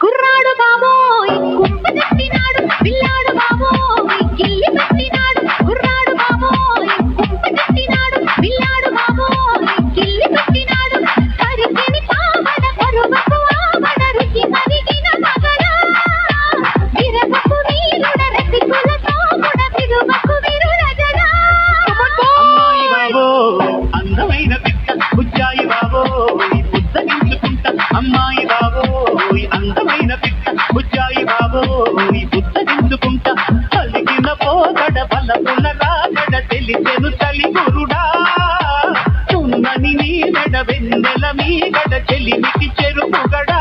కుర్రాడు బాబోయ్ కుంప కట్టినాడు పిల్లాడు బాబోయ్ కిల్లి పెట్టినాడు కుర్రాడు బాబోయ్ కుంప కట్టినాడు పిల్లాడు బాబోయ్ కిల్లి పెట్టినాడు కరిగిని పావడ కరువకు ఆవడ రుచి మరిగిన మగడా విరగకు వీరుడ రసికుల సోముడ విరువకు విరురజడా అమ్మాయి బాబో అందమైన పిట్ట బుజ్జాయి బాబో బుద్ధగించుకుంటా అమ్మాయి బాబో అందమైన పిట్ట బుజ్జాయి బాబో బుద్ధగించుకుంటా కలిగిన పోగడ బలపుల రాగడ తెలిసెను తలిగురుడా తున్నని నీ మెడ వెన్నెల మీ గడ చెలిమికి చెరుపుగడా